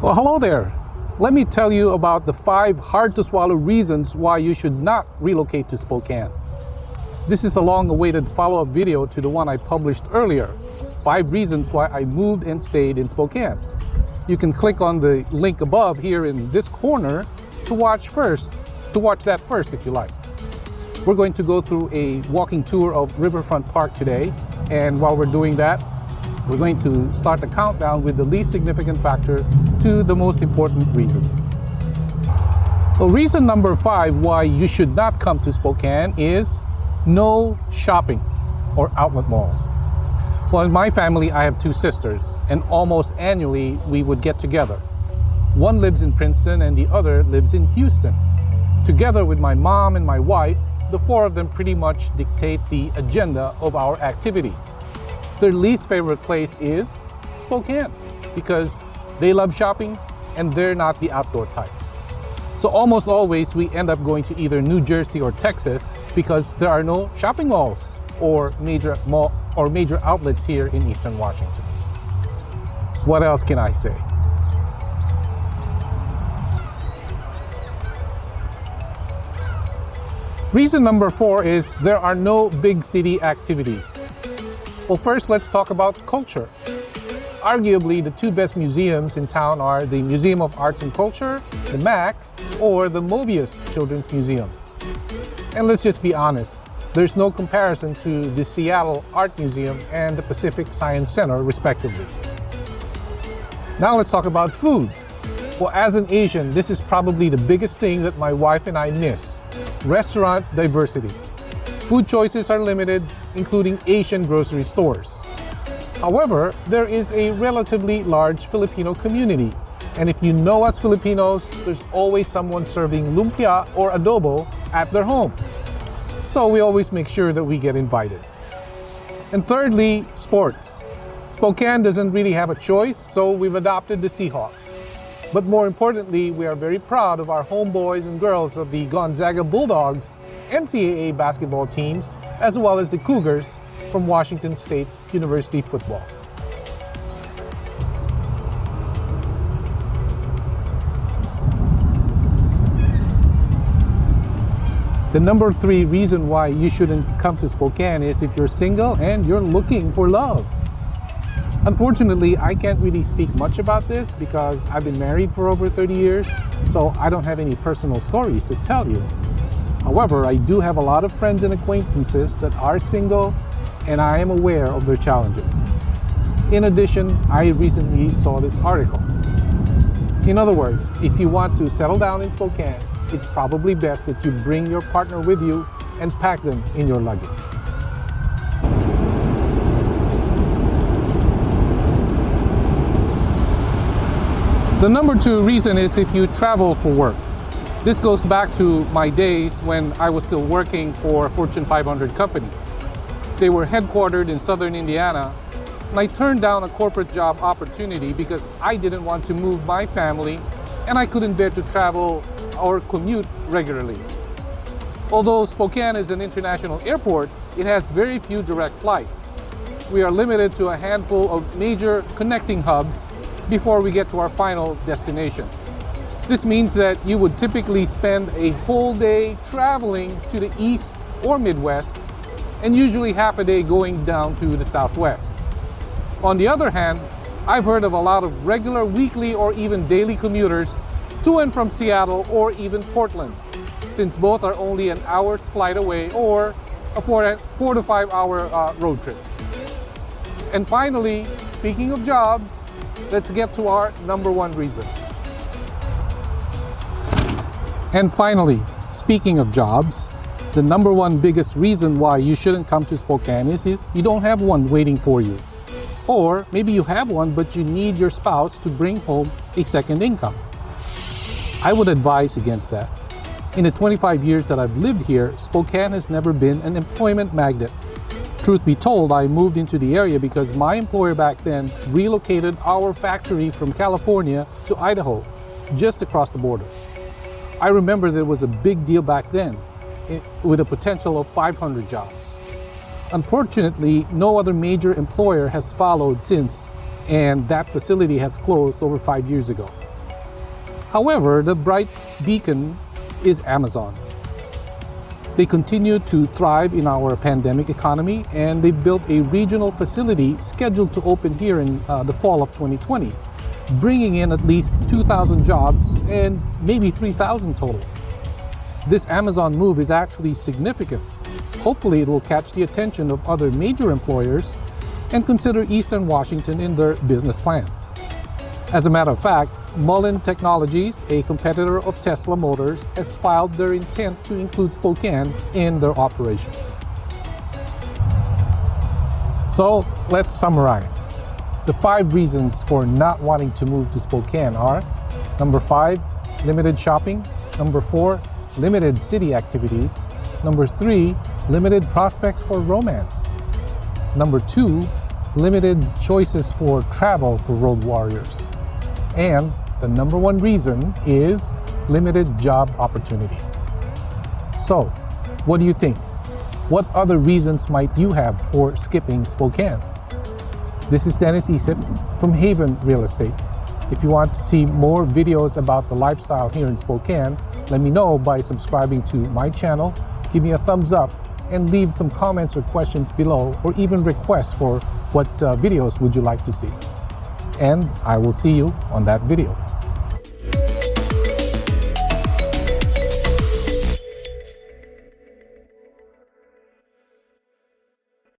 Well, hello there. Let me tell you about the 5 hard-to-swallow reasons why you should not relocate to Spokane. This is a long-awaited follow-up video to the one I published earlier, 5 reasons why I moved and stayed in Spokane. You can click on the link above here in this corner to watch that first if you like. We're going to go through a walking tour of Riverfront Park today, and while we're doing that, we're going to start the countdown with the least significant factor to the most important reason. Well, reason number 5 why you should not come to Spokane is no shopping or outlet malls. Well, in my family, I have 2 sisters, and almost annually we would get together. One lives in Princeton and the other lives in Houston. Together with my mom and my wife, the 4 of them pretty much dictate the agenda of our activities. Their least favorite place is Spokane because they love shopping and they're not the outdoor types. So almost always we end up going to either New Jersey or Texas because there are no shopping malls or major outlets here in Eastern Washington. What else can I say? Reason number 4 is there are no big city activities. Well, first let's talk about culture. Arguably, the 2 best museums in town are the Museum of Arts and Culture, the MAC, or the Mobius Children's Museum. And let's just be honest, there's no comparison to the Seattle Art Museum and the Pacific Science Center, respectively. Now let's talk about food. Well, as an Asian, this is probably the biggest thing that my wife and I miss: restaurant diversity. Food choices are limited, including Asian grocery stores. However, there is a relatively large Filipino community, and if you know us Filipinos, there's always someone serving lumpia or adobo at their home. So we always make sure that we get invited. And thirdly, sports. Spokane doesn't really have a choice, so we've adopted the Seahawks. But more importantly, we are very proud of our homeboys and girls of the Gonzaga Bulldogs NCAA basketball teams, as well as the Cougars from Washington State University football. The number 3 reason why you shouldn't come to Spokane is if you're single and you're looking for love. Unfortunately, I can't really speak much about this because I've been married for over 30 years, so I don't have any personal stories to tell you. However, I do have a lot of friends and acquaintances that are single, and I am aware of their challenges. In addition, I recently saw this article. In other words, if you want to settle down in Spokane, it's probably best that you bring your partner with you and pack them in your luggage. The number 2 reason is if you travel for work. This goes back to my days when I was still working for a Fortune 500 company. They were headquartered in southern Indiana, and I turned down a corporate job opportunity because I didn't want to move my family and I couldn't bear to travel or commute regularly. Although Spokane is an international airport, it has very few direct flights. We are limited to a handful of major connecting hubs before we get to our final destination. This means that you would typically spend a whole day traveling to the east or Midwest, and usually half a day going down to the Southwest. On the other hand, I've heard of a lot of regular weekly or even daily commuters to and from Seattle or even Portland, since both are only an hour's flight away or a 4 to 5 hour road trip. And finally, speaking of jobs, let's get to our number 1 reason. And finally, speaking of jobs, the number 1 biggest reason why you shouldn't come to Spokane is if you don't have one waiting for you. Or maybe you have one, but you need your spouse to bring home a second income. I would advise against that. In the 25 years that I've lived here, Spokane has never been an employment magnet. Truth be told, I moved into the area because my employer back then relocated our factory from California to Idaho, just across the border. I remember that it was a big deal back then, with a potential of 500 jobs. Unfortunately, no other major employer has followed since, and that facility has closed over 5 years ago. However, the bright beacon is Amazon. They continue to thrive in our pandemic economy, and they built a regional facility scheduled to open here in the fall of 2020, bringing in at least 2,000 jobs and maybe 3,000 total. This Amazon move is actually significant. Hopefully it will catch the attention of other major employers and consider Eastern Washington in their business plans. As a matter of fact, Mullen Technologies, a competitor of Tesla Motors, has filed their intent to include Spokane in their operations. So let's summarize. The 5 reasons for not wanting to move to Spokane are: number 5, limited shopping; number 4, limited city activities; number 3, limited prospects for romance; number 2, limited choices for travel for road warriors; and the number 1 reason is limited job opportunities. So, what do you think? What other reasons might you have for skipping Spokane? This is Dennis Isip from Haven Real Estate. If you want to see more videos about the lifestyle here in Spokane, let me know by subscribing to my channel, give me a thumbs up, and leave some comments or questions below, or even requests for what videos would you like to see. And I will see you on that video.